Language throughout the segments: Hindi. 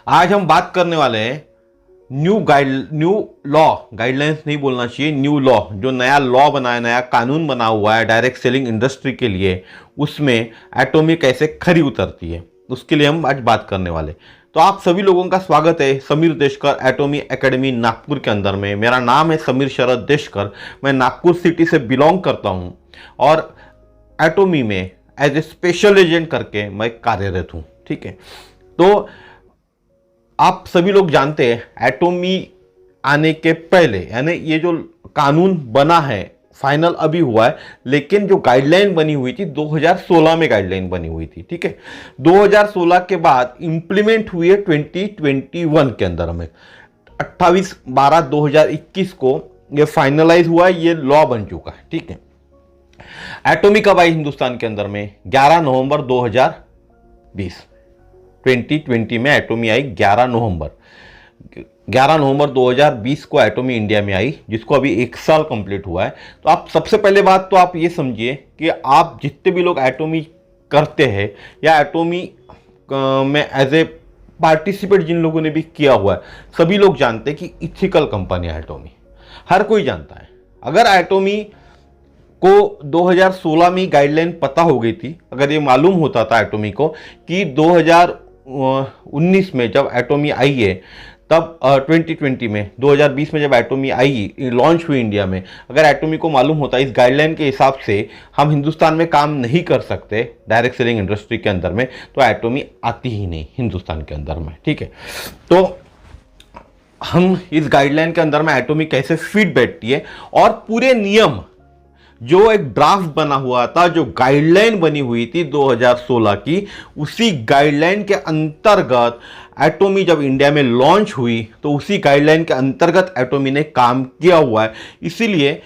आज हम बात करने वाले हैं न्यू लॉ, गाइडलाइंस नहीं बोलना चाहिए, न्यू लॉ, जो नया लॉ बना है, नया कानून बना हुआ है डायरेक्ट सेलिंग इंडस्ट्री के लिए, उसमें एटॉमी कैसे खरी उतरती है, उसके लिए हम आज बात करने वाले। तो आप सभी लोगों का स्वागत है समीर देशकर एटॉमी एकेडमी नागपुर के अंदर में। मेरा नाम है समीर शरद देशकर, मैं नागपुर सिटी से बिलोंग करता हूं और एटॉमी में एज ए स्पेशल एजेंट करके मैं कार्यरत हूं। ठीक है, तो आप सभी लोग जानते हैं एटॉमी आने के पहले, यानी ये जो कानून बना है फाइनल अभी हुआ है, लेकिन जो गाइडलाइन बनी हुई थी 2016 में गाइडलाइन बनी हुई थी। ठीक है, 2016 के बाद इंप्लीमेंट हुई है 2021 के अंदर में 28/12/2021 को ये फाइनलाइज हुआ है, ये लॉ बन चुका है। ठीक है, एटॉमी कब आई हिंदुस्तान के अंदर में? 11 नवंबर 2020, 2020 में एटॉमी आई। 11 नवंबर 2020 को एटॉमी इंडिया में आई, जिसको अभी 1 साल कंप्लीट हुआ है। तो आप सबसे पहले बात तो आप ये समझिए कि आप जितने भी लोग एटॉमी करते हैं या एटॉमी में एज ए पार्टिसिपेट जिन लोगों ने भी किया हुआ है, सभी लोग जानते हैं कि इथिकल कंपनी है एटॉमी, हर कोई जानता है। अगर एटॉमी को 2016 में गाइडलाइन पता हो गई थी, अगर ये मालूम होता था एटॉमी को कि 2019 में जब एटॉमी आई है, तब 2020 में 2020 में जब एटॉमी आई, लॉन्च हुई इंडिया में, अगर एटॉमी को मालूम होता इस गाइडलाइन के हिसाब से हम हिंदुस्तान में काम नहीं कर सकते डायरेक्ट सेलिंग इंडस्ट्री के अंदर में, तो एटॉमी आती ही नहीं हिंदुस्तान के अंदर में। ठीक है, तो हम इस गाइडलाइन के अंदर में एटॉमी कैसे फिट बैठती है और पूरे नियम जो एक ड्राफ्ट बना हुआ था, जो गाइडलाइन बनी हुई थी 2016 की, उसी गाइडलाइन के अंतर्गत एटॉमी जब इंडिया में लॉन्च हुई तो उसी गाइडलाइन के अंतर्गत एटॉमी ने काम किया हुआ है। इसीलिए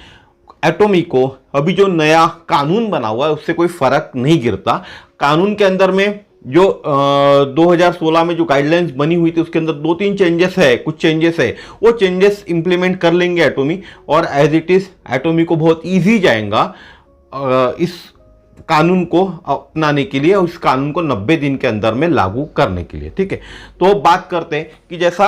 एटॉमी को अभी जो नया कानून बना हुआ है उससे कोई फर्क नहीं गिरता। कानून के अंदर में जो 2016 में जो गाइडलाइंस बनी हुई थी उसके अंदर 2-3 चेंजेस है, कुछ चेंजेस है, वो चेंजेस इंप्लीमेंट कर लेंगे एटॉमी, और एज इट इज एटॉमी को बहुत इजी जाएगा इस कानून को अपनाने के लिए, और इस कानून को 90 दिन के अंदर में लागू करने के लिए। ठीक है, तो बात करते हैं कि जैसा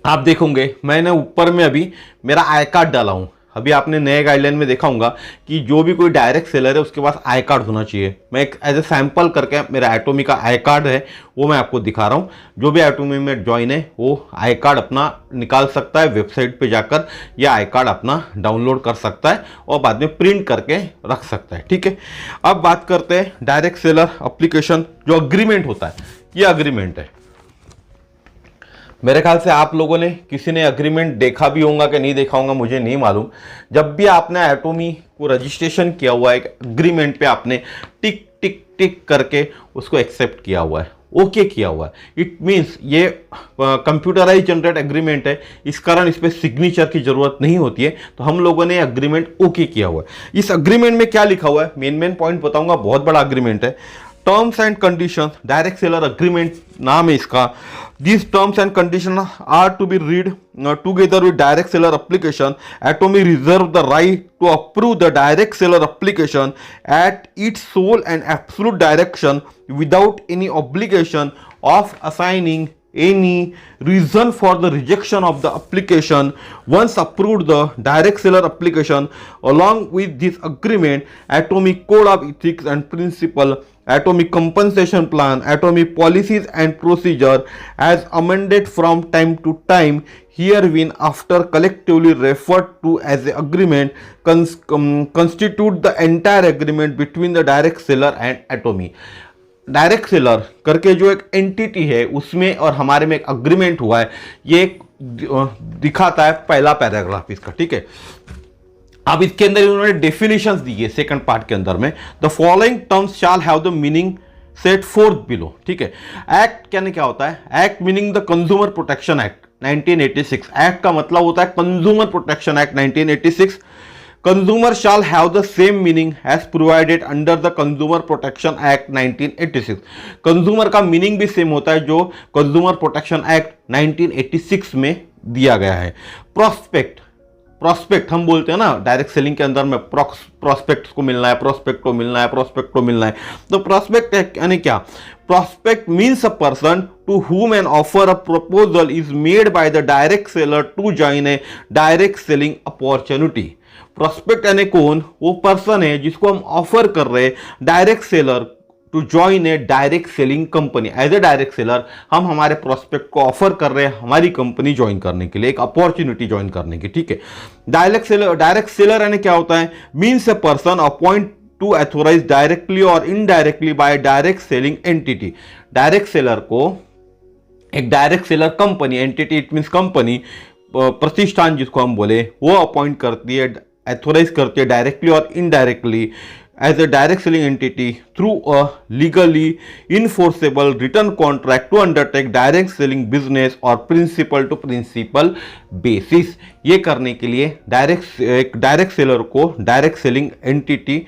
आप देखोगे मैंने ऊपर में अभी मेरा आई कार्ड डाला हूं। अभी आपने नए गाइडलाइन में देखा होगा कि जो भी कोई डायरेक्ट सेलर है उसके पास आई कार्ड होना चाहिए। मैं एक एज ए सैंपल करके मेरा एटॉमी का आई कार्ड है वो मैं आपको दिखा रहा हूँ। जो भी एटॉमी में ज्वाइन है वो आई कार्ड अपना निकाल सकता है, वेबसाइट पे जाकर या आई कार्ड अपना डाउनलोड कर सकता है और बाद में प्रिंट करके रख सकता है। ठीक है, अब बात करते हैं डायरेक्ट सेलर एप्लीकेशन, जो अग्रीमेंट होता है, ये अग्रीमेंट है। मेरे ख्याल से आप लोगों ने किसी ने अग्रीमेंट देखा भी होगा कि नहीं देखा होगा, मुझे नहीं मालूम। जब भी आपने एटॉमी को रजिस्ट्रेशन किया हुआ है, एक अग्रीमेंट पे आपने टिक टिक टिक करके उसको एक्सेप्ट किया हुआ है, ओके किया हुआ है, इट मीन्स ये कंप्यूटराइज जनरेट एग्रीमेंट है, इस कारण इस पर सिग्नेचर की जरूरत नहीं होती है। तो हम लोगों ने अग्रीमेंट ओके किया हुआ है। इस अग्रीमेंट में क्या लिखा हुआ है, मेन पॉइंट बताऊंगा, बहुत बड़ा अग्रीमेंट है। Terms and conditions, direct seller agreement नाम है इसका। These terms and conditions are to be read together with direct seller application. Atomy reserve the right to approve the direct seller application at its sole and absolute direction without any obligation of assigning any reason for the rejection of the application. Once approved the direct seller application, along with this agreement, Atomy Code of Ethics and Principle, Atomy Compensation Plan, Atomy Policies and Procedure as amended from time to time, herein after collectively referred to as the agreement, constitute the entire agreement between the direct seller and Atomy. Direct seller करके जो एक एंटिटी है उसमें और हमारे में एक अग्रीमेंट हुआ है, ये दिखाता है पहला पैराग्राफ इसका। ठीक है, अब इसके अंदर इन्होंने डेफिनेशंस दी है सेकंड पार्ट के अंदर में। The following terms shall have the meaning set forth below. ठीक है, एक्ट कहने क्या होता है, act meaning the consumer protection act 1986। Act का मतलब होता है consumer protection act 1986। Consumer shall have the same meaning as provided under the consumer protection act 1986। Consumer का मीनिंग भी सेम होता है जो कंज्यूमर प्रोटेक्शन एक्ट 1986 में दिया गया है। प्रोस्पेक्ट, प्रोस्पेक्ट हम बोलते हैं ना डायरेक्ट सेलिंग के अंदर में, प्रोस्पेक्ट को मिलना है, प्रोस्पेक्ट को मिलना है, प्रोस्पेक्ट को मिलना है। तो प्रोस्पेक्ट यानी क्या? Prospect means a person to whom an offer of proposal is made by the direct seller to join a direct selling opportunity. Prospect यानी कौन? वो पर्सन है जिसको हम ऑफर कर रहे हैं direct seller to join a direct selling company. As a direct seller हम हमारे प्रोस्पेक्ट को ऑफर कर रहे हैं हमारी कंपनी ज्वाइन करने के लिए, एक अपॉर्चुनिटी ज्वाइन करने की. ठीक है. डायरेक्ट सेलर यानी क्या होता है? Means a person appoint to authorise directly और indirectly by direct selling entity. Direct seller को एक direct seller company, entity it means company, प्रतिष्ठान जिसको हम बोले, वो अपॉइंट करती है, ऑथोराइज करती है डायरेक्टली और indirectly as a direct selling entity through a legally enforceable written contract to undertake direct selling business or principal to principal basis. ये करने के लिए एक डायरेक्ट सेलर को डायरेक्ट सेलिंग एंटिटी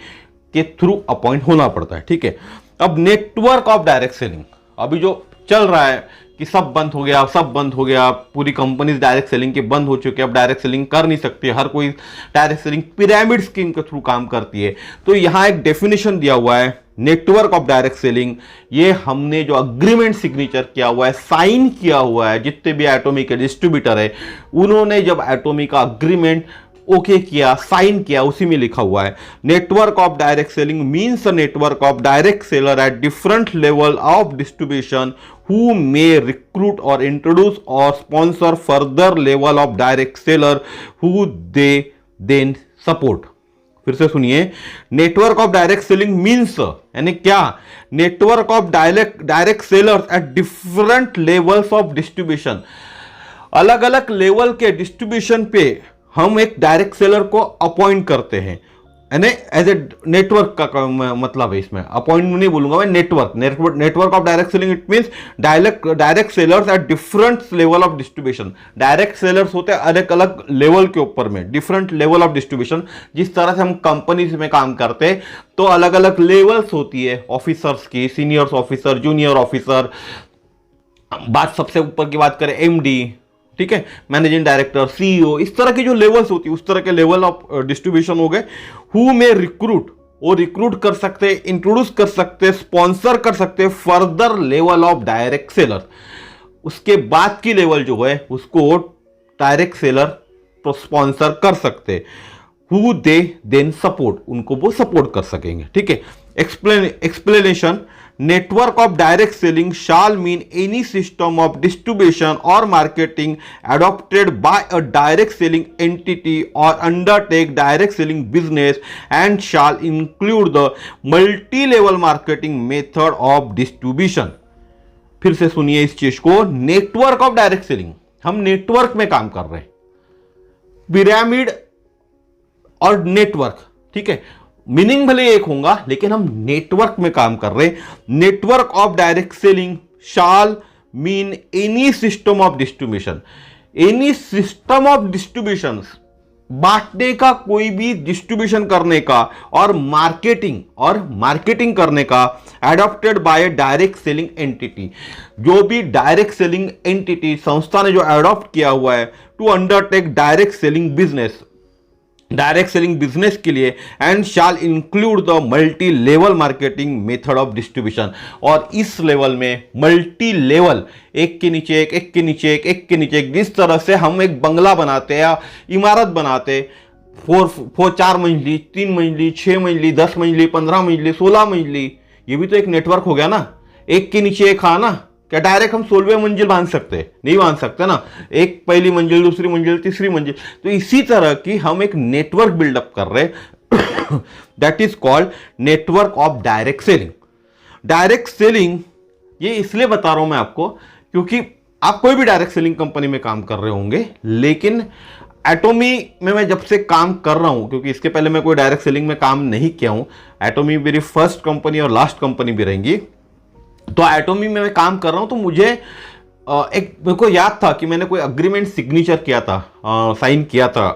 के थ्रू अपॉइंट होना पड़ता है. ठीक है. अब नेटवर्क ऑफ डायरेक्ट सेलिंग अभी जो चल रहा है कि सब बंद हो गया, पूरी कंपनीज डायरेक्ट सेलिंग के बंद हो चुके हैं, अब डायरेक्ट सेलिंग कर नहीं सकती, हर कोई डायरेक्ट सेलिंग पिरामिड स्कीम के थ्रू काम करती है. तो यहां एक डेफिनेशन दिया हुआ है नेटवर्क ऑफ डायरेक्ट सेलिंग. ये हमने जो अग्रीमेंट सिग्नेचर किया हुआ है, साइन किया हुआ है, जितने भी एटॉमी के डिस्ट्रीब्यूटर है उन्होंने जब एटॉमी का अग्रीमेंट ओके किया, साइन किया, उसी में लिखा हुआ है network of direct selling means a network of direct seller at different level of distribution who may recruit or introduce or sponsor further level of direct seller who they then support. फिर से सुनिए, network of direct selling means यानी क्या? Network of direct sellers at different levels of distribution. अलग अलग लेवल के डिस्ट्रीब्यूशन पे हम एक डायरेक्ट सेलर को अपॉइंट करते हैं, यानी एज ए नेटवर्क का मतलब है. इसमें अपॉइंट नहीं बोलूंगा मैं, network of direct selling it means direct sellers at different level of distribution. Direct sellers होते हैं अलग अलग लेवल के ऊपर में, डिफरेंट लेवल ऑफ डिस्ट्रीब्यूशन. जिस तरह से हम कंपनीज में काम करते हैं तो अलग अलग लेवल्स होती है ऑफिसर्स की, सीनियर ऑफिसर, जूनियर ऑफिसर, बात सबसे ऊपर की बात करें एमडी, ठीक है, मैनेजिंग डायरेक्टर, सीईओ, इस तरह की जो लेवल्स होती है उस तरह के लेवल ऑफ डिस्ट्रीब्यूशन हो गए. हु में रिक्रूट, वो रिक्रूट कर सकते हैं, इंट्रोड्यूस कर सकते हैं, स्पॉन्सर कर सकते हैं further level of direct seller. उसके बाद की लेवल जो है उसको डायरेक्ट सेलर स्पॉन्सर कर सकते हैं. हु दे देन सपोर्ट, उनको वो सपोर्ट कर सकेंगे. ठीक है. Explanation, network of direct selling shall mean any system of distribution or marketing adopted by a direct selling entity or undertake direct selling business and shall include the multi-level marketing method of distribution. फिर से सुनिए इस चीज को, नेटवर्क ऑफ डायरेक्ट सेलिंग, हम नेटवर्क में काम कर रहे हैं, पिरामिड और नेटवर्क. ठीक है. मीनिंग भले एक होगा लेकिन हम नेटवर्क में काम कर रहे हैं. Network of direct selling shall mean any system of distribution. Any system of distribution, बांटने का, कोई भी डिस्ट्रीब्यूशन करने का और मार्केटिंग करने का, adopted by direct selling entity. जो भी डायरेक्ट सेलिंग एंटिटी, संस्था ने जो एडॉप्ट किया हुआ है to undertake direct selling business के लिए, and shall include the multi level marketing method of distribution. और इस लेवल में मल्टी लेवल, एक के नीचे एक, जिस तरह से हम एक बंगला बनाते हैं या इमारत बनाते, 4 मंजिली, 3 मंजिली, 6 मंजिली, 10 मंजिली, 15 मंजिली, 16 मंजिली, ये भी तो एक नेटवर्क हो गया ना. एक के नीचे एक, हाँ ना. क्या डायरेक्ट हम 16वें मंजिल बांध सकते हैं? नहीं बांध सकते ना. एक पहली मंजिल, दूसरी मंजिल, तीसरी मंजिल. तो इसी तरह की हम एक नेटवर्क बिल्डअप कर रहे हैं. That is called network of direct selling. Direct selling ये इसलिए बता रहा हूं मैं आपको क्योंकि आप कोई भी डायरेक्ट सेलिंग कंपनी में काम कर रहे होंगे, लेकिन एटॉमी में मैं जब से काम कर रहा हूं, क्योंकि इसके पहले मैं कोई डायरेक्ट सेलिंग में काम नहीं किया हूं, एटॉमी मेरी फर्स्ट कंपनी और लास्ट कंपनी भी रहेंगी. तो एटॉमी में मैं काम कर रहा हूं तो मुझे मेरे को याद था कि मैंने कोई अग्रीमेंट सिग्नेचर किया था, साइन किया था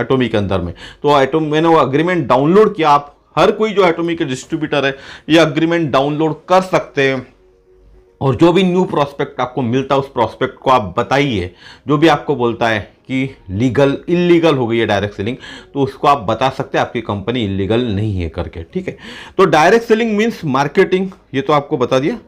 एटॉमी के अंदर में. तो मैंने वो अग्रीमेंट डाउनलोड किया. आप हर कोई जो एटॉमी के डिस्ट्रीब्यूटर है ये अग्रीमेंट डाउनलोड कर सकते हैं. और जो भी न्यू प्रोस्पेक्ट आपको मिलता है उस प्रोस्पेक्ट को आप बताइए. जो भी आपको बोलता है कि इलीगल हो गई है डायरेक्ट सेलिंग, तो उसको आप बता सकते हैं आपकी कंपनी इलीगल नहीं है करके. ठीक है. तो डायरेक्ट सेलिंग मीन्स मार्केटिंग, ये तो आपको बता दिया.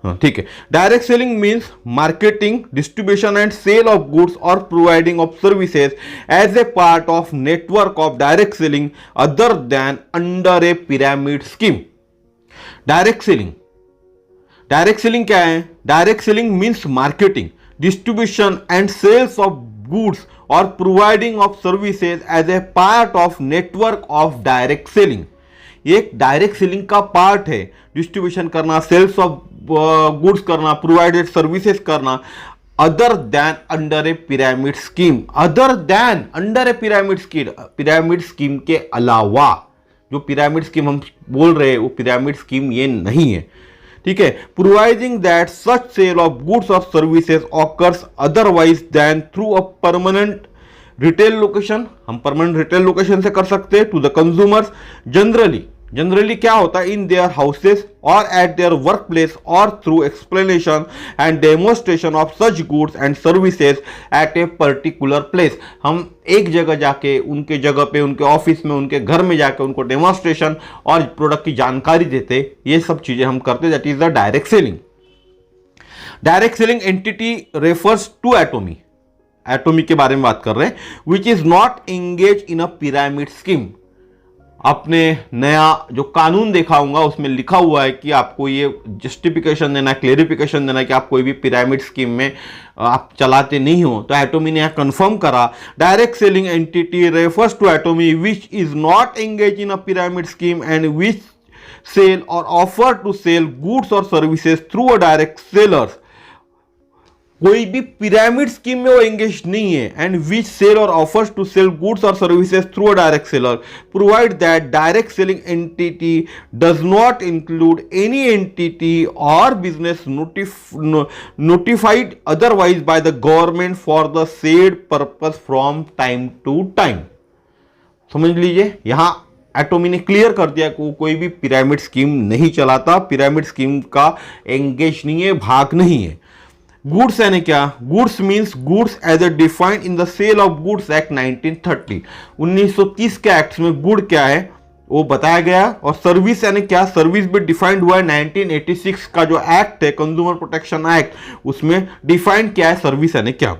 हाँ ठीक है। Direct selling means marketing, distribution and sale of goods और providing of services as a part of network of direct selling other than under a pyramid scheme. Direct selling, direct selling क्या है? Direct selling means marketing, distribution and sales of goods और providing of services as a part of network of direct selling. एक डायरेक्ट सेलिंग का पार्ट है डिस्ट्रीब्यूशन करना, सेल्स ऑफ गुड्स करना, प्रोवाइडेड सर्विसेज करना, other than under a pyramid scheme. Other than under a pyramid scheme के अलावा, जो पिरामिड स्कीम हम बोल रहे हैं वो पिरामिड स्कीम ये नहीं है, ठीक है। Providing that such sale of goods और services occurs otherwise than through a permanent retail location, हम परमानेंट रिटेल लोकेशन से कर सकते हैं, टू द कंज्यूमर्स जनरली क्या होता है, इन देयर हाउसेस और एट देयर वर्क प्लेस और through explanation and demonstration of such goods and services at a particular place. हम एक जगह जाके, उनके जगह पे, उनके ऑफिस में, उनके घर में जाके उनको डेमोस्ट्रेशन और प्रोडक्ट की जानकारी देते, ये सब चीजें हम करते, that is the direct selling. Direct selling entity refers to Atomy, Atomy के बारे में बात कर रहे हैं, which is not engage in a pyramid scheme. आपने नया जो कानून देखा होगा उसमें लिखा हुआ है कि आपको ये जस्टिफिकेशन देना है, क्लेरिफिकेशन देना है कि आप कोई भी पिरामिड स्कीम में आप चलाते नहीं हो। तो एटोमी ने यहां कंफर्म करा, direct selling entity refers to Atomy which is not engage in a pyramid scheme and which sell और ऑफर टू सेल गुड्स और services through a direct sellers. कोई भी पिरामिड स्कीम में वो एंगेज नहीं है, एंड विच सेल और ऑफर्स टू सेल गुड्स और services through a direct seller, provide that direct selling entity does not include any entity और business notified otherwise by the government for the said purpose from time to time. समझ लीजिए, यहां एटोमी ने क्लियर कर दिया कि वो कोई भी पिरामिड स्कीम नहीं चलाता, पिरामिड स्कीम का एंगेज नहीं है, भाग नहीं है। गुड्स यानी क्या? Goods means goods as a defined in the sale of goods act 1930। 1930 के एक्ट में गुड क्या है वो बताया गया। और सर्विस यानी क्या? सर्विस भी डिफाइंड हुआ है 1986 का जो एक्ट है कंज्यूमर प्रोटेक्शन एक्ट, उसमें डिफाइंड क्या है सर्विस यानी क्या,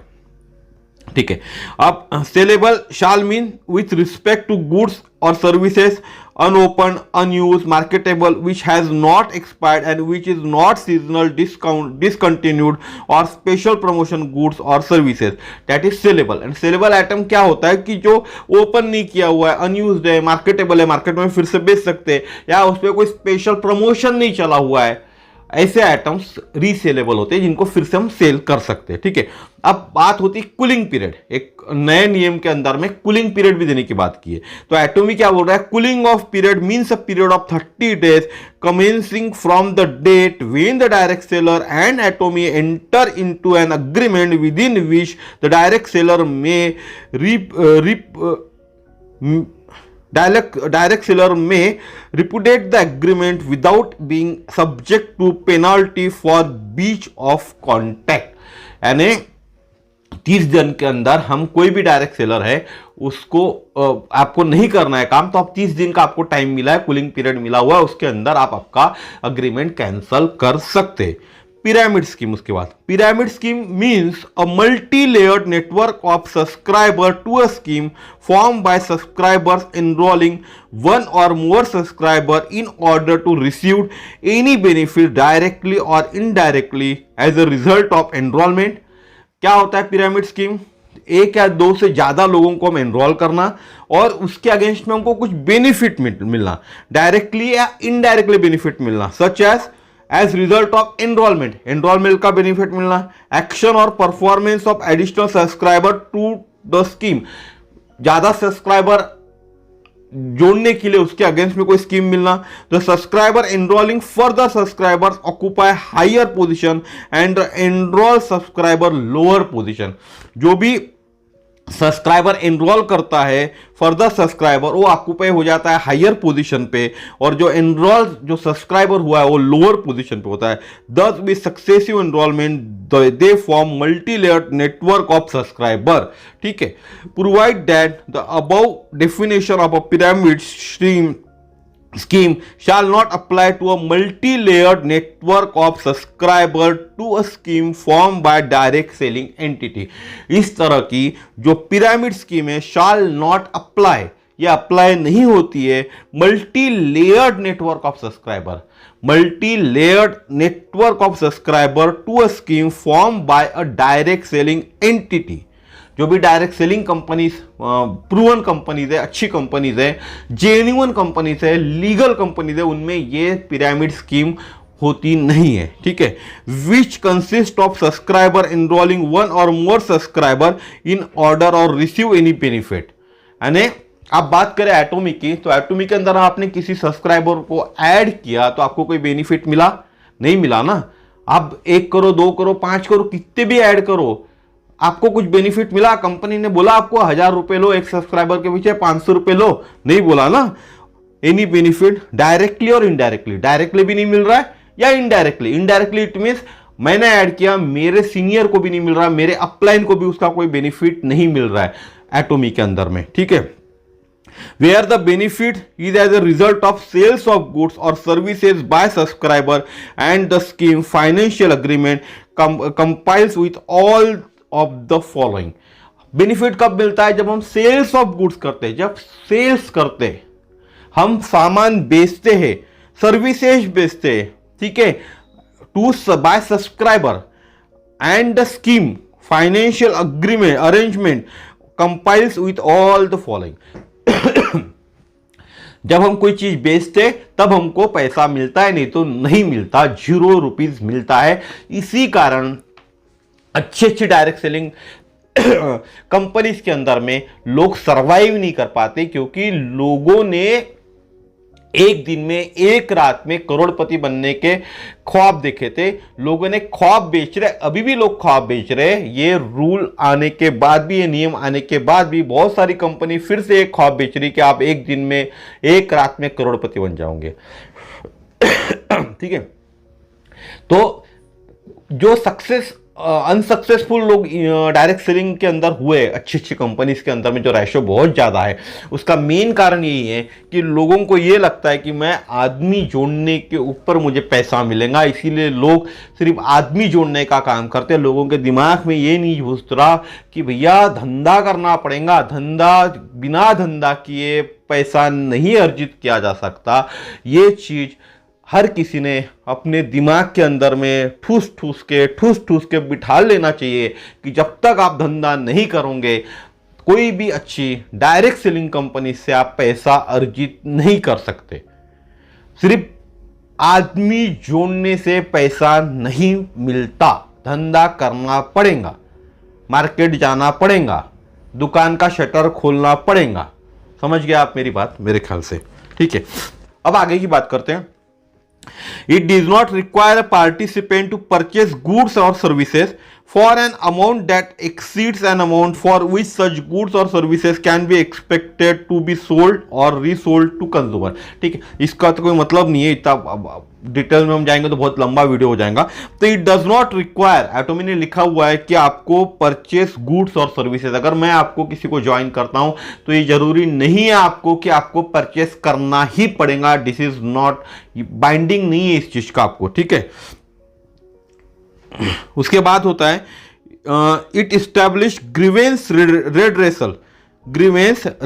ठीक है। अब saleable shall mean with respect to goods और services unopened, unused, marketable, which has not expired and which is not seasonal, discontinued or special promotion goods or services, that is sellable। and sellable item क्या होता है कि जो ओपन नहीं किया हुआ है, अनयूज्ड है, मार्केटेबल है, मार्केट में फिर से बेच सकते हैं, या उस पर कोई स्पेशल प्रमोशन नहीं चला हुआ है, ऐसे आइटम्स रीसेलेबल होते हैं जिनको फिर से हम सेल कर सकते हैं, ठीक है। अब बात होती है कूलिंग पीरियड। एक नए नियम के अंदर में कूलिंग पीरियड भी देने की बात की है। तो एटोमी क्या बोल रहा है? Cooling off period means a period of 30 days commencing from the date when the direct seller and Atomy enter into an agreement within which the direct seller may direct seller may repudiate the agreement without being subject to penalty for breach of contract। यानी 30 दिन के अंदर हम कोई भी डायरेक्ट सेलर है उसको आपको नहीं करना है काम, तो आप 30 दिन का आपको टाइम मिला है, कूलिंग पीरियड मिला हुआ है, उसके अंदर आप आपका अग्रीमेंट कैंसल कर सकते। पिरामिड स्कीम, उसके बाद pyramid scheme means a multi layered network of subscriber to a scheme form by subscribers enrolling one और more subscriber in order to receive any benefit directly और indirectly as a result of enrolment. क्या होता है पिरामिड स्कीम? एक या दो से ज्यादा लोगों को हम एनरोल करना और उसके अगेंस्ट में हमको कुछ बेनिफिट मिलना, डायरेक्टली या इनडायरेक्टली बेनिफिट मिलना, such as result of enrolment का बेनिफिट मिलना, एक्शन और performance of additional subscriber to the scheme, ज्यादा सब्सक्राइबर जोड़ने के लिए उसके अगेंस्ट में कोई स्कीम मिलना। The subscriber enrolling further subscribers occupy higher position and enrol subscriber lower position. जो भी सब्सक्राइबर एनरोल करता है फर्दर सब्सक्राइबर वो ऑक्यूपाई हो जाता है हायर पोजीशन पे, और जो एनरोल जो सब्सक्राइबर हुआ है वो लोअर पोजीशन पे होता है। दस with successive enrolment they form multi layered network of subscriber, ठीक है। Provide that the above definition of a pyramid scheme scheme shall not apply to a multi-layered network of subscriber to a scheme formed by direct selling entity। इस तरह की जो पिरामिड स्कीम है shall not apply, ये अप्लाई नहीं होती है multi layered network of subscriber, multi layered network of subscriber to a scheme form by a direct selling entity. जो भी direct selling companies, proven companies है, अच्छी कंपनीज है, जेन्युइन कंपनीज है, लीगल कंपनीज है, उनमें ये पिरामिड स्कीम होती नहीं है। ठीक है, which consist of subscriber enrolling one और मोर सब्सक्राइबर इन ऑर्डर और रिसीव एनी बेनिफिट। यानी आप बात करें एटोमी की, तो एटोमी के अंदर आपने किसी सब्सक्राइबर को ऐड किया तो आपको कोई बेनिफिट मिला? नहीं मिला ना। आप 1 करो, 2 करो, 5 करो, कितने भी ऐड करो, आपको कुछ बेनिफिट मिला? कंपनी ने बोला आपको 1000 रुपए लो एक सब्सक्राइबर के पीछे, 500 रुपए लो? नहीं बोला ना। एनी बेनिफिट डायरेक्टली और इनडायरेक्टली, डायरेक्टली भी नहीं मिल रहा है या इनडायरेक्टली। इनडायरेक्टली इट मींस मैंने ऐड किया, मेरे सीनियर को भी नहीं मिल रहा, मेरे अपलाइन को भी उसका कोई बेनिफिट नहीं मिल रहा है एटोमी के अंदर में। ठीक है, where the benefit is as a result of sales of goods or services by subscriber and the scheme financial agreement complies with all of the following। Benefit कब मिलता है? जब हम सेल्स ऑफ गुड्स करते हैं, जब सेल्स करते हैं, हम सामान बेचते हैं, सर्विसेज बेचते हैं। ठीक है, to buy subscriber and the scheme financial agreement arrangement compiles with all the following. जब हम कोई चीज बेचते तब हमको पैसा मिलता है, नहीं तो नहीं मिलता, 0 रुपीज मिलता है। इसी कारण अच्छी अच्छी डायरेक्ट सेलिंग कंपनीज के अंदर में लोग सरवाइव नहीं कर पाते, क्योंकि लोगों ने एक दिन में, एक रात में करोड़पति बनने के ख्वाब देखे थे। लोगों ने ख्वाब बेच रहे, अभी भी लोग ख्वाब बेच रहे हैं। ये रूल आने के बाद भी, ये नियम आने के बाद भी बहुत सारी कंपनी फिर से एक ख्वाब बेच रही कि आप एक दिन में, एक रात में करोड़पति बन जाओगे। ठीक है, तो जो सक्सेस अनसक्सेसफुल लोग डायरेक्ट सेलिंग के अंदर हुए, अच्छी अच्छी कंपनीज के अंदर में जो रेशो बहुत ज़्यादा है, उसका मेन कारण यही है कि लोगों को ये लगता है कि मैं आदमी जोड़ने के ऊपर मुझे पैसा मिलेगा, इसीलिए लोग सिर्फ आदमी जोड़ने का काम करते हैं। लोगों के दिमाग में ये नहीं घुस रहा कि भैया धंधा करना पड़ेगा, बिना धंधा किए पैसा नहीं अर्जित किया जा सकता। ये चीज़ हर किसी ने अपने दिमाग के अंदर में ठूस ठूस के बिठा लेना चाहिए कि जब तक आप धंधा नहीं करोगे, कोई भी अच्छी डायरेक्ट सेलिंग कंपनी से आप पैसा अर्जित नहीं कर सकते। सिर्फ आदमी जोड़ने से पैसा नहीं मिलता, धंधा करना पड़ेगा, मार्केट जाना पड़ेगा, दुकान का शटर खोलना पड़ेगा। समझ गया आप मेरी बात मेरे ख्याल से? ठीक है, अब आगे की बात करते हैं। It does not require a participant to purchase goods or services for an amount that exceeds an amount for which such goods or services can be expected to be sold or resold to consumer। ठीक है, इसका तो कोई मतलब नहीं है, इतना डिटेल में हम जाएंगे तो बहुत लंबा वीडियो हो जाएगा। तो it does not require, Atomy ने लिखा हुआ है कि आपको परचेस गुड्स और सर्विसेज। अगर मैं आपको किसी को ज्वाइन करता हूं तो ये जरूरी नहीं है आपको कि आपको परचेस करना ही पड़ेगा। दिस इज नॉट बाइंडिंग, नहीं है इस चीज का आपको। ठीक है, उसके बाद होता है it establish grievance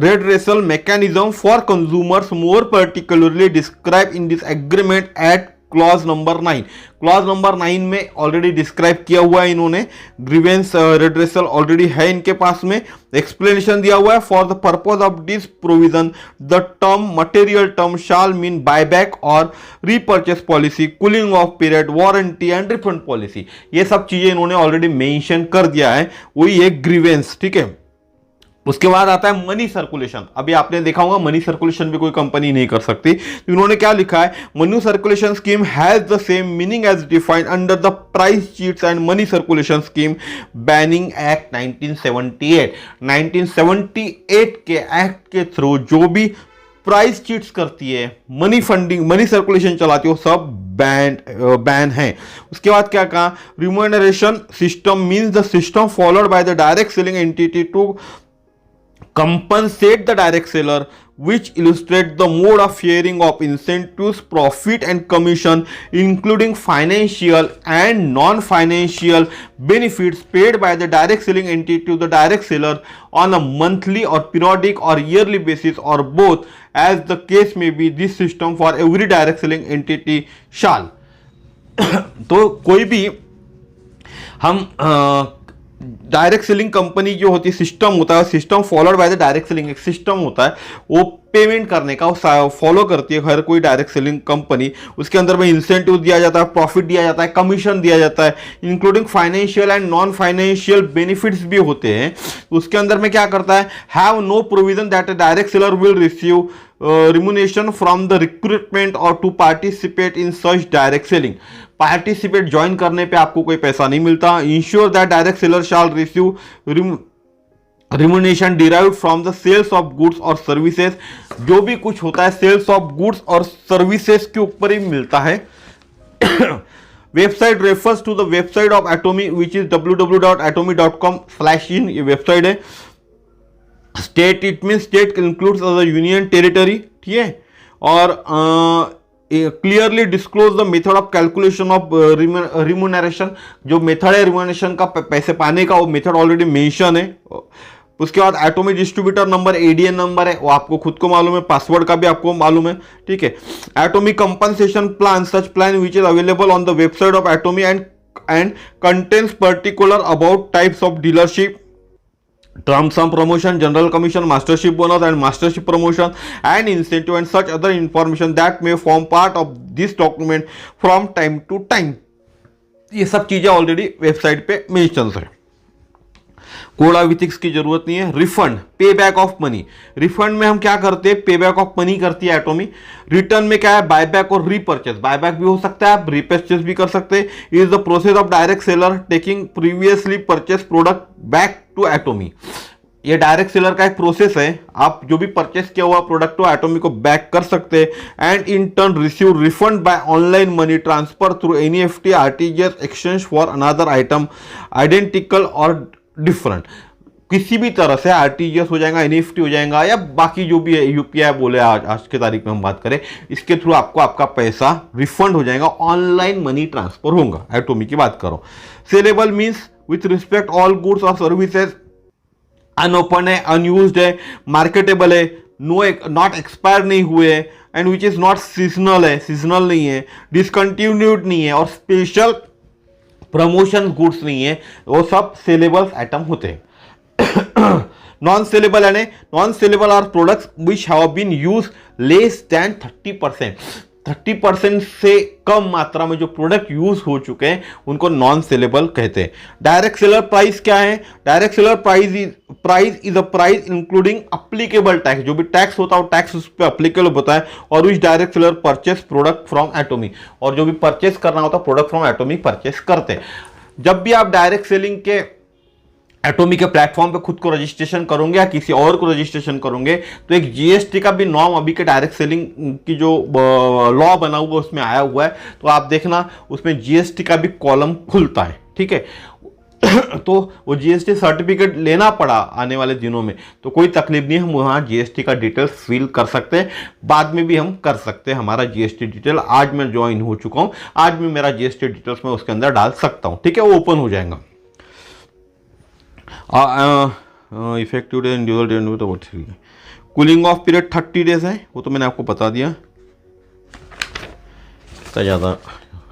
redressal mechanism for consumers more particularly described in this agreement at clause number 9। Clause number 9 में ऑलरेडी डिस्क्राइब किया हुआ है इन्होंने, ग्रीवेंस रेड्रेसल ऑलरेडी है इनके पास में, एक्सप्लेनेशन दिया हुआ है। For the purpose of this provision the term material term shall mean buyback और repurchase policy, cooling off period, warranty and refund policy, ये सब चीजें इन्होंने ऑलरेडी मेंशन कर दिया है। वही एक ग्रीवेंस। ठीक है, उसके बाद आता है मनी सर्कुलेशन। अभी आपने देखा होगा मनी सर्कुलेशन भी कोई कंपनी नहीं कर सकती। तो इन्होंने क्या लिखा है, money circulation scheme has the same meaning as defined under the prize chits and money circulation scheme banning act 1978। 1978 के एक्ट के थ्रू जो भी प्राइस चीट्स करती है, मनी फंडिंग, मनी सर्कुलेशन चलाती है, वो सब बैन है। उसके बाद क्या कहा, remuneration system means the system followed by the direct selling entity to compensate the direct seller, which illustrate the mode of sharing of incentives, profit and commission, including financial and non-financial benefits paid by the direct selling entity to the direct seller on a monthly or periodic or yearly basis, or both, as the case may be. This system for every direct selling entity shall. तो कोई भी हम डायरेक्ट सेलिंग कंपनी जो होती है, सिस्टम होता है, system followed by the direct selling, एक सिस्टम होता है वो पेमेंट करने का फॉलो करती है हर कोई डायरेक्ट सेलिंग कंपनी। उसके अंदर में इंसेंटिव दिया जाता है, प्रॉफिट दिया जाता है, कमीशन दिया जाता है, including financial and non financial benefits भी होते हैं। उसके अंदर में क्या करता है, have no provision that a direct seller will receive remuneration from the recruitment और to participate in such direct selling. Participate join करने पे आपको कोई पैसा नहीं मिलता। Ensure that direct seller shall receive remuneration derived from the sales of goods और सर्विसेज। जो भी कुछ होता है सेल्स ऑफ गुड्स और सर्विसेज के ऊपर ही मिलता है। Website refers to the website of Atomy which is www.atomy.com/in। ये वेबसाइट है। State, it mean state includes the union territory, ठीक है। और clearly disclose the method of calculation of remuneration. जो मेथड है रिम्यूनरेशन का, पैसे पाने का, वो मेथड ऑलरेडी मेंशन है। उसके बाद Atomy distributor number, ADN number है, वो आपको खुद को मालूम है, पासवर्ड का भी आपको मालूम है, ठीक है। Atomy compensation plan, such plan which is available on the website of Atomy and contains particular about types of dealership, terms and promotion, general commission, mastership bonus and mastership promotion and incentive and such other information that may form part of this document from time to time। ये सब चीजें ऑलरेडी वेबसाइट पे मेंशन है। कोड़ा विथिक्स की जरूरत नहीं है। रिफंड, पे बैक ऑफ मनी। रिफंड में हम क्या करते हैं, पे बैक ऑफ मनी करती है एटोमी। रिटर्न में क्या है, बायबैक और रीपर्चेस। बायबैक भी हो सकता है, आप रीपर्चेस भी कर सकते हैं। Is the process of direct seller taking previously purchase product back to Atomy. ये डायरेक्ट सेलर का एक प्रोसेस है। आप जो भी परचेस किया हुआ प्रोडक्ट हो एटोमी को बैक कर सकते हैं। And in turn receive refund by online money transfer through NEFT, RTGS, exchange for another item identical और डिफरेंट। किसी भी तरह से आरटीजीएस हो जाएगा, एनईएफटी हो जाएगा, या बाकी जो भी है यूपीआई बोले आज के तारीख में हम बात करें, इसके थ्रू आपको आपका पैसा रिफंड हो जाएगा, ऑनलाइन मनी ट्रांसफर होगा। एटोमी की बात करो। Saleable means with respect all goods और सर्विसेज, अनओपन है, अनयूज्ड है, मार्केटेबल है, नॉट एक्सपायर नहीं हुए हैं, and which is not seasonal है, सीजनल नहीं है, डिसकंटिन्यूड नहीं है, और स्पेशल प्रमोशन गुड्स नहीं है, वो सब सेलेबल आइटम होते हैं। नॉन सेलेबल यानी non saleable are products which have been use less than 30%। 30% से कम मात्रा में जो प्रोडक्ट यूज हो चुके हैं उनको नॉन सेलेबल कहते हैं। डायरेक्ट सेलर प्राइस क्या है, direct seller price is a price including applicable tax. जो भी टैक्स होता है वो टैक्स उस पर अप्लीकेबल होता है। और which direct seller purchase product from Atomy, और जो भी परचेस करना होता है प्रोडक्ट फ्रॉम एटोमी परचेस करते हैं। जब भी आप डायरेक्ट सेलिंग के एटोमी के प्लेटफॉर्म पे खुद को रजिस्ट्रेशन करोगे या किसी और को रजिस्ट्रेशन करोगे, तो एक जीएसटी का भी नॉर्म अभी के डायरेक्ट सेलिंग की जो लॉ बना हुआ है उसमें आया हुआ है। तो आप देखना उसमें जीएसटी का भी कॉलम खुलता है, ठीक है। तो वो जीएसटी सर्टिफिकेट लेना पड़ा आने वाले दिनों में, तो कोई तकलीफ नहीं, हम वहाँ जीएसटी का डिटेल्स फिल कर सकते हैं। बाद में भी हम कर सकते हैं हमारा जीएसटी डिटेल। आज मैं ज्वाइन हो चुका हूँ, आज भी मेरा जीएसटी डिटेल्स मैं उसके अंदर डाल सकता हूँ, ठीक है, वो ओपन हो जाएगा। इफेक्टिव डेट ड्यूअल डेट तो बहुत ठीक है। कूलिंग ऑफ पीरियड 30 डेज है, वो तो मैंने आपको बता दिया इतना ज़्यादा।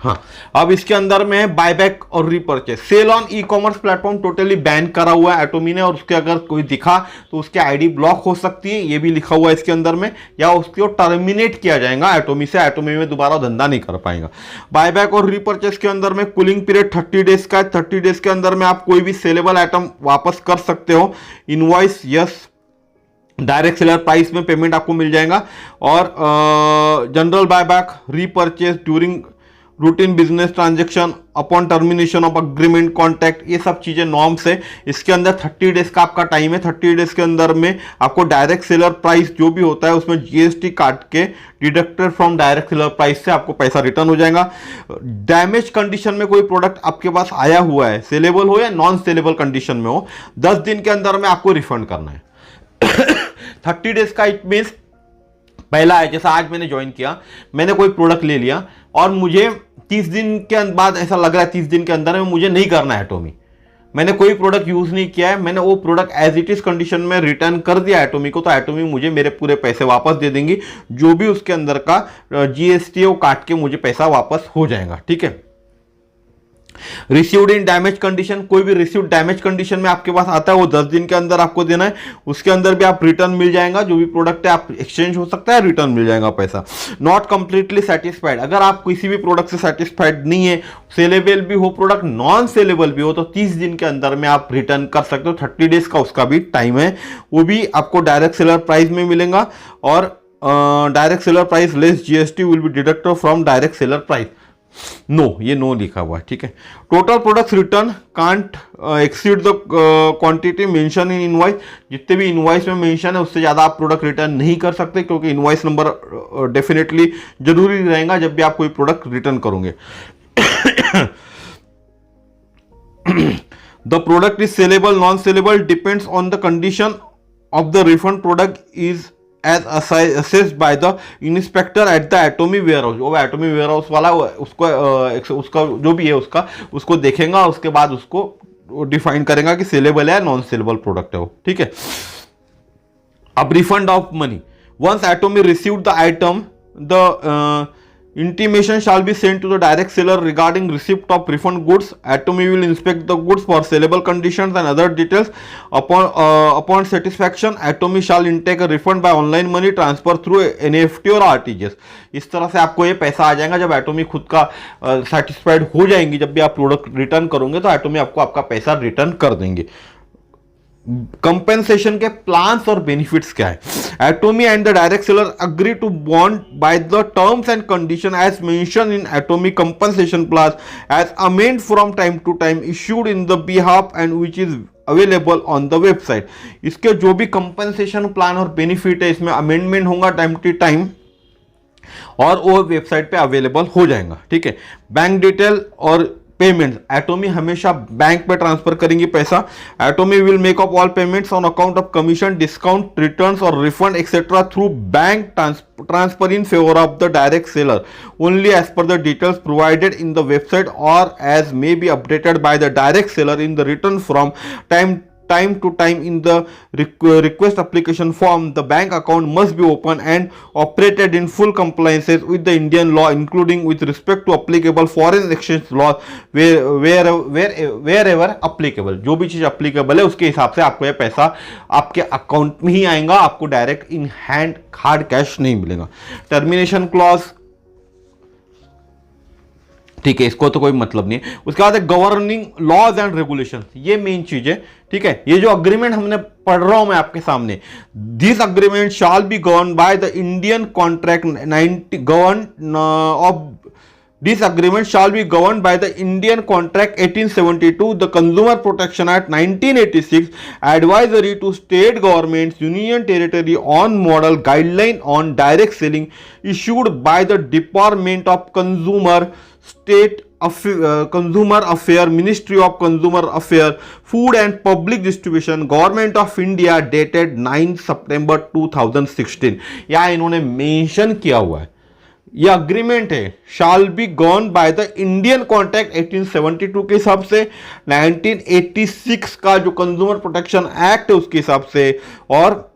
हाँ, अब इसके अंदर में है बायबैक और repurchase. Sale on e commerce platform totally ban करा हुआ है एटोमी ने, और उसके अगर कोई दिखा तो उसकी आईडी ब्लॉक हो सकती है, ये भी लिखा हुआ है इसके अंदर में, या उसको टर्मिनेट किया जाएगा एटोमी से, एटोमी में दोबारा धंधा नहीं कर पाएगा। बायबैक और रीपर्चेस के अंदर में कूलिंग पीरियड 30 डेज का है। 30 डेज के अंदर में आप कोई भी सेलेबल आइटम वापस कर सकते हो। Invoice yes, direct seller price में पेमेंट आपको मिल जाएगा। और general buyback, repurchase during routine business transaction, upon termination of agreement contact, ये सब चीजें नॉर्म्स है। इसके अंदर 30 डेज का आपका टाइम है। 30 डेज के अंदर में आपको डायरेक्ट सेलर प्राइस जो भी होता है उसमें जीएसटी काट के deducted from direct seller price से आपको पैसा रिटर्न हो जाएगा। डैमेज कंडीशन में कोई प्रोडक्ट आपके पास आया हुआ है, सेलेबल हो या नॉन सेलेबल कंडीशन में हो, 10 दिन के अंदर में आपको रिफंड करना है। 30 डेज का इट मीन्स पहला है, जैसा आज मैंने ज्वाइन किया, मैंने कोई प्रोडक्ट ले लिया और मुझे 30 दिन के बाद ऐसा लग रहा है 30 दिन के अंदर में मुझे नहीं करना है एटोमी, मैंने कोई प्रोडक्ट यूज नहीं किया है, मैंने वो product as it is condition में रिटर्न कर दिया एटोमी को, तो एटोमी मुझे मेरे पूरे पैसे वापस दे देंगी, जो भी उसके अंदर का जीएसटी है वो काट के मुझे पैसा वापस हो जाएगा। ठीक है। रिसीव्ड इन डैमेज कंडीशन, कोई भी रिसीव्ड डैमेज कंडीशन में आपके पास आता है वो 10 दिन के अंदर आपको देना है, उसके अंदर भी आप रिटर्न मिल जाएगा, जो भी प्रोडक्ट है आप एक्सचेंज हो सकता है, रिटर्न मिल जाएगा पैसा। नॉट कंप्लीटली सेटिस्फाइड, अगर आप किसी भी प्रोडक्ट से सेटिस्फाइड नहीं है, सेलेबल भी हो प्रोडक्ट, नॉन सेलेबल भी हो, तो 30 दिन के अंदर में आप रिटर्न कर सकते हो। 30 डेज का उसका भी टाइम है, वो भी आपको डायरेक्ट सेलर प्राइस में मिलेगा और direct seller price less GST will be deducted from direct seller price. No, ये नो लिखा हुआ है। ठीक है। Total products return can't exceed the quantity mention in invoice, जितने भी इनवॉइस में मेंशन है उससे ज्यादा आप प्रोडक्ट रिटर्न नहीं कर सकते, क्योंकि इनवॉइस नंबर डेफिनेटली जरूरी रहेगा जब भी आप कोई प्रोडक्ट रिटर्न करोगे। The product is saleable non saleable depends on the condition of the refund product is as assessed by the inspector at the Atomy warehouse. वो एटोमी वेयर हाउस वाला उसका जो भी है उसको देखेगा, उसके बाद उसको डिफाइन करेगा कि सेलेबल है नॉन सेलेबल प्रोडक्ट है वो। ठीक है। अब refund of money, once Atomy received the item the intimation shall be sent to the direct seller regarding receipt of refund goods. Atomy will inspect the goods for sellable conditions and other details. Upon satisfaction, Atomy shall intake a refund by online money transfer through NEFT और RTGS. इस तरह से आपको ये पैसा आ जाएगा जब एटोमी खुद का सेटिस्फाइड हो जाएंगी, जब भी आप प्रोडक्ट रिटर्न करोगे तो एटोमी आपको आपका पैसा रिटर्न कर देंगे। कंपेंसेशन के प्लान्स और बेनिफिट्स क्या है? Atomy and the direct seller agree to bond by the terms and condition as mention in Atomy compensation plan as amend from time to time issued in the behalf and which is available on the website. इसके जो भी कंपेंसेशन प्लान और बेनिफिट है इसमें अमेंडमेंट होगा टाइम टू टाइम और वो वेबसाइट पे अवेलेबल हो जाएगा। ठीक है। बैंक डिटेल और पेमेंट्स, एटोमी हमेशा बैंक पे ट्रांसफर करेंगे पैसा। Atomy will make up all payments on account of commission, discount, returns और refund etcetera through bank transfer in favour of the direct seller only as per the details provided in the website और as may be updated by the direct seller in the return from time to time in the request application form. The bank account must be open and operated in full compliance with the Indian law, including with respect to applicable foreign exchange law wherever applicable. जो भी चीज applicable है उसके हिसाब से आपको ये पैसा आपके अकाउंट में ही आएगा, आपको direct in hand hard cash नहीं मिलेगा। टर्मिनेशन क्लॉज, ठीक है, इसको तो कोई मतलब नहीं है। उसके बाद गवर्निंग लॉज एंड रेगुलेशन, ये मेन चीज है। ठीक है। ये जो अग्रीमेंट हमने पढ़ रहा हूं मैं आपके सामने, this agreement shall be govern by the Indian contract 90 govern of This agreement shall be governed by the Indian Contract 1872, the Consumer Protection Act 1986, advisory to state governments, union territory on model guideline on direct selling issued by the Department of Consumer State Consumer Affairs, Ministry of Consumer Affairs, Food and Public Distribution, Government of India, dated 9 September 2016। यहाँ इन्होंने मेंशन किया हुआ है, यह अग्रीमेंट है shall be govern by the Indian contract 1872 के हिसाब से, 1986 का जो कंज्यूमर प्रोटेक्शन एक्ट है उसके हिसाब से, और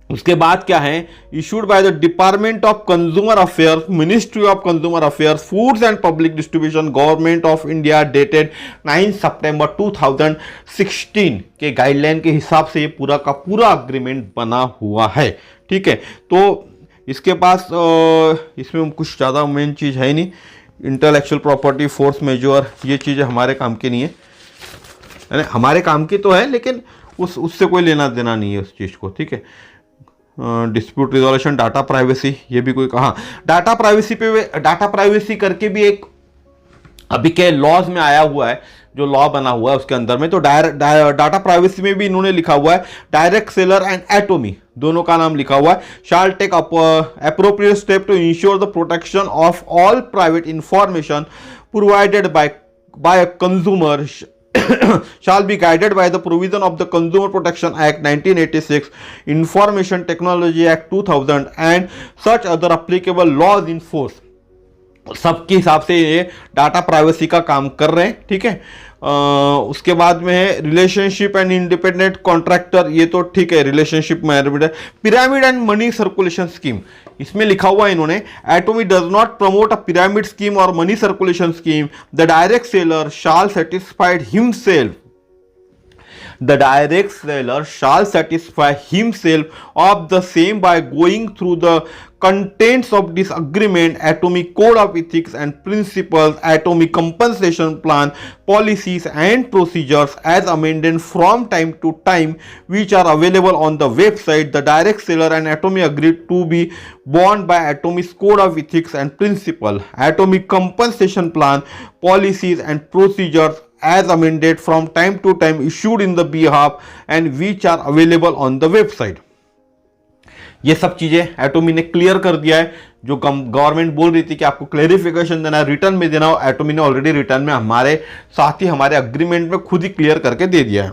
उसके बाद क्या है, issued by the department of consumer affairs, ministry of consumer affairs, foods and public distribution, government of India, dated 9 सितंबर 2016 के गाइडलाइन के हिसाब से ये पूरा का पूरा अग्रीमेंट बना हुआ है। ठीक है। तो इसके पास इसमें कुछ ज़्यादा मेन चीज़ है नहीं, इंटेलेक्चुअल प्रॉपर्टी, फोर्स मेजर, ये चीज़ें हमारे काम की नहीं है, यानी हमारे काम की तो है लेकिन उससे कोई लेना देना नहीं है उस चीज़ को। ठीक है। डिस्प्यूट रिजोल्यूशन, डाटा प्राइवेसी, ये भी कोई कहा, डाटा प्राइवेसी पे डाटा प्राइवेसी करके भी एक अभी के लॉज में आया हुआ है, जो लॉ बना हुआ है उसके अंदर में, तो डाटा प्राइवेसी में भी इन्होंने लिखा हुआ है डायरेक्ट सेलर एंड एटोमी दोनों का नाम लिखा हुआ है, shall take appropriate step to ensure the protection of all private information provided by consumer shall be guided by the provision of the Consumer Protection Act 1986, Information Technology Act 2000 and such other applicable laws in force. सबके हिसाब से ये डाटा प्राइवेसी का काम कर रहे हैं, ठीक है। उसके बाद में है रिलेशनशिप एंड इंडिपेंडेंट कॉन्ट्रैक्टर, ये तो ठीक है, relationship management. Pyramid and money circulation scheme, इसमें लिखा हुआ है इन्होंने, Atomy does not promote a pyramid scheme और money circulation scheme, the direct seller shall satisfied himself, the direct seller shall satisfy himself of the same by going through the contents of this agreement, atomic code of ethics and principles, atomic compensation plan, policies and procedures as amended from time to time, which are available on the website. The direct seller and atomy agreed to be bound by atomic code of ethics and principles, atomic compensation plan, policies and procedures as amended from time to time, issued in the behalf and which are available on the website. ये सब चीजें एटोमी ने क्लियर कर दिया है। जो गवर्नमेंट बोल रही थी कि आपको क्लेरिफिकेशन देना है, रिटर्न में देना हो, एटोमी ने ऑलरेडी रिटर्न में हमारे साथ ही हमारे अग्रीमेंट में खुद ही क्लियर करके दे दिया है।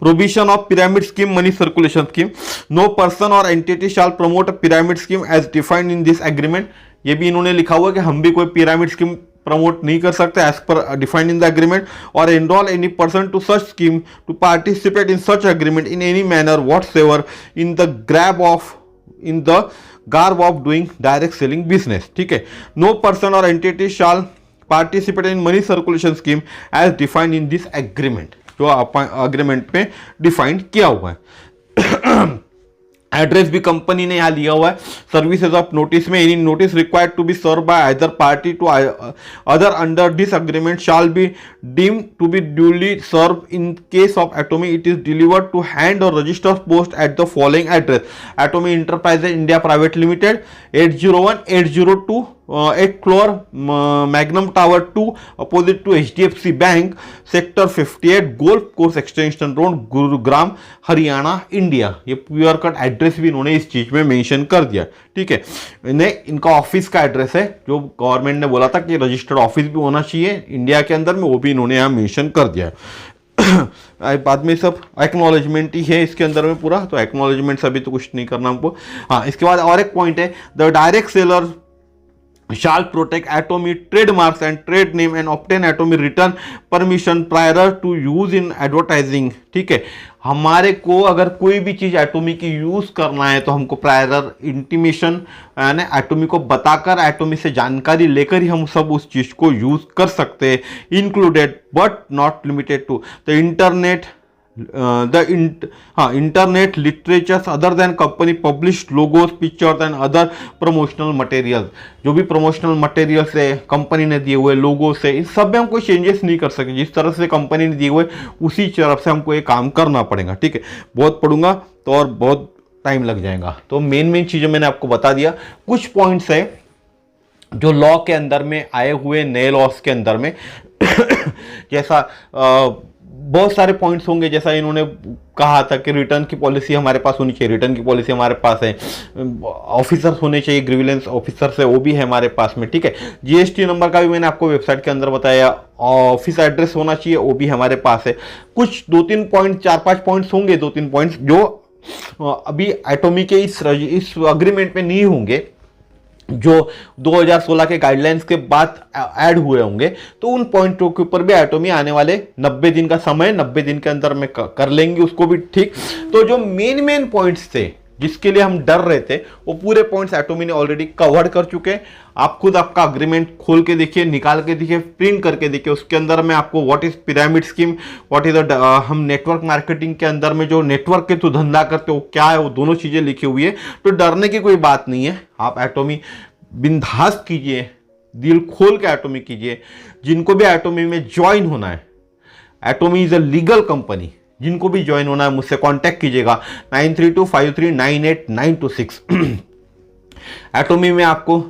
Provision of pyramid scheme, money circulation scheme. No person or entity shall promote a pyramid scheme as defined in this agreement. ये भी इन्होंने लिखा हुआ है कि हम भी कोई पिरामिड स्कीम प्रमोट नहीं कर सकते as per defined in the agreement, और enrol any person to such scheme to participate in such agreement in any manner whatsoever in the garb of doing direct selling business, ठीक है। नो पर्सन और entity shall participate in money circulation scheme as defined in this agreement, जो अग्रीमेंट में डिफाइंड किया हुआ है। एड्रेस भी कंपनी ने यहां लिया हुआ है। सर्विसेज ऑफ नोटिस में, any notice required to be serve by either party to other under this agreement shall be deemed to be duly serve. In case of Atomy it is delivered to hand और register post at the following address: Atomy Enterprises India Private Limited, 801-802 8 floor Magnum Tower 2 opposite to HDFC bank, sector 58, Golf Course Extension Road, Gurugram, Haryana, India. ये प्योर कट एड्रेस भी इन्होंने इस चीज में मेंशन कर दिया, ठीक है। इनका ऑफिस का एड्रेस है, जो गवर्नमेंट ने बोला था कि रजिस्टर्ड ऑफिस भी होना चाहिए इंडिया के अंदर में, वो भी इन्होंने यहाँ मेंशन कर दिया है। बाद में सब एक्नॉलेजमेंट ही है इसके अंदर में पूरा, तो एक्नॉलेजमेंट से अभी तो कुछ नहीं करना हमको। हाँ, इसके बाद और एक पॉइंट है, the direct seller shall protect atomy trademarks and trade name and obtain atomy return permission prior to use in advertising, ठीक है। हमारे को अगर कोई भी चीज एटोमी की यूज करना है तो हमको प्रायर इंटीमेशन यानी एटोमी को बताकर, एटोमी से जानकारी लेकर ही हम सब उस चीज को यूज कर सकते हैं, included but not limited to the internet internet literatures other than company published logos, pictures and other promotional material. जो भी प्रमोशनल मटेरियल्स है कंपनी ने दिए हुए लोगो से, इन सब में हम कोई चेंजेस नहीं कर सके, जिस तरह से कंपनी ने दिए हुए उसी तरफ से हमको ये काम करना पड़ेगा, ठीक है। बहुत पढ़ूंगा तो और बहुत टाइम लग जाएगा, तो मेन चीजें मैंने आपको बता दिया। कुछ पॉइंट्स है जो लॉ के अंदर में आए हुए नए लॉस के अंदर में जैसा बहुत सारे पॉइंट्स होंगे, जैसा इन्होंने कहा था कि रिटर्न की पॉलिसी हमारे पास होनी चाहिए, रिटर्न की पॉलिसी हमारे पास है, ऑफिसर्स होने चाहिए, ग्रीविलेंस ऑफिसर्स है वो भी है हमारे पास में, ठीक है। जीएसटी नंबर का भी मैंने आपको वेबसाइट के अंदर बताया, ऑफिस एड्रेस होना चाहिए वो भी हमारे पास है। कुछ 2-3 पॉइंट, 4-5 पॉइंट्स होंगे, 2-3 पॉइंट्स जो अभी एटोमी के इस अग्रीमेंट में नहीं होंगे, जो 2016 के गाइडलाइंस के बाद ऐड हुए होंगे, तो उन पॉइंटों के ऊपर भी एटोमी आने वाले 90 दिन का समय, 90 दिन के अंदर में कर लेंगे उसको भी, ठीक। तो जो मेन पॉइंट्स थे जिसके लिए हम डर रहे थे, वो पूरे पॉइंट्स एटोमी ने ऑलरेडी कवर कर चुके हैं। आप खुद आपका अग्रीमेंट खोल के देखिए, निकाल के देखिए, प्रिंट करके देखिए, उसके अंदर में आपको what is pyramid scheme, what is हम नेटवर्क मार्केटिंग के अंदर में जो नेटवर्क के थ्रू धंधा करते हो क्या है, वो दोनों चीजें लिखी हुई है। तो डरने की कोई बात नहीं है, आप एटोमी बिंदास कीजिए, दिल खोल के एटोमी कीजिए। जिनको भी एटोमी में ज्वाइन होना है, Atomy is a legal company, जिनको भी ज्वाइन होना है मुझसे कांटेक्ट कीजिएगा 9325398926। एटोमी में आपको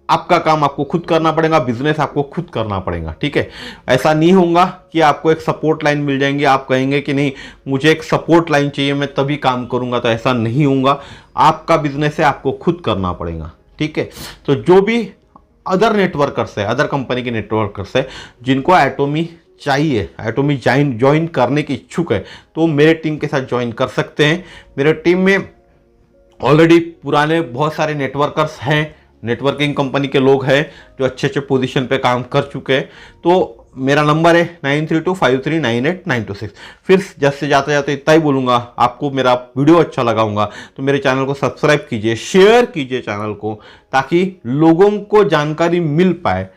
आपका काम आपको खुद करना पड़ेगा, बिजनेस आपको खुद करना पड़ेगा, ठीक है। ऐसा नहीं होगा कि आपको एक सपोर्ट लाइन मिल जाएंगी, आप कहेंगे कि नहीं मुझे एक सपोर्ट लाइन चाहिए मैं तभी काम करूंगा, तो ऐसा नहीं होगा। आपका बिजनेस है, आपको खुद करना पड़ेगा, ठीक है। तो जो भी अदर नेटवर्कर्स है, अदर कंपनी के नेटवर्कर्स है जिनको एटोमी चाहिए, एटोमी ज्वाइन करने की इच्छुक है, तो मेरे टीम के साथ ज्वाइन कर सकते हैं। मेरे टीम में ऑलरेडी पुराने बहुत सारे नेटवर्कर्स हैं, नेटवर्किंग कंपनी के लोग हैं जो अच्छे अच्छे पोजीशन पे काम कर चुके हैं। तो मेरा नंबर है 9325398926। फिर जैसे जाते जाते इतना ही बोलूँगा, आपको मेरा वीडियो अच्छा लगाऊंगा तो मेरे चैनल को सब्सक्राइब कीजिए, शेयर कीजिए चैनल को, ताकि लोगों को जानकारी मिल पाए।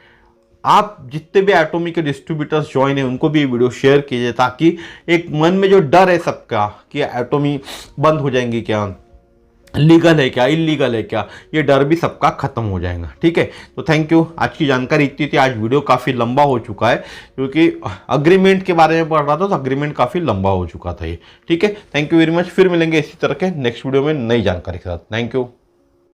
आप जितने भी एटोमी के डिस्ट्रीब्यूटर्स ज्वाइन है उनको भी ये वीडियो शेयर कीजिए, ताकि एक मन में जो डर है सबका कि एटोमी बंद हो जाएंगी क्या, लीगल है क्या, इलीगल है क्या, ये डर भी सबका खत्म हो जाएगा। ठीक है, तो थैंक यू। आज की जानकारी इतनी थी। आज वीडियो काफ़ी लंबा हो चुका है क्योंकि अग्रीमेंट के बारे में पढ़ रहा था, तो अग्रीमेंट काफ़ी लंबा हो चुका था ये। ठीक है, थैंक यू वेरी मच। फिर मिलेंगे इसी तरह के नेक्स्ट वीडियो में नई जानकारी के साथ। Thank you.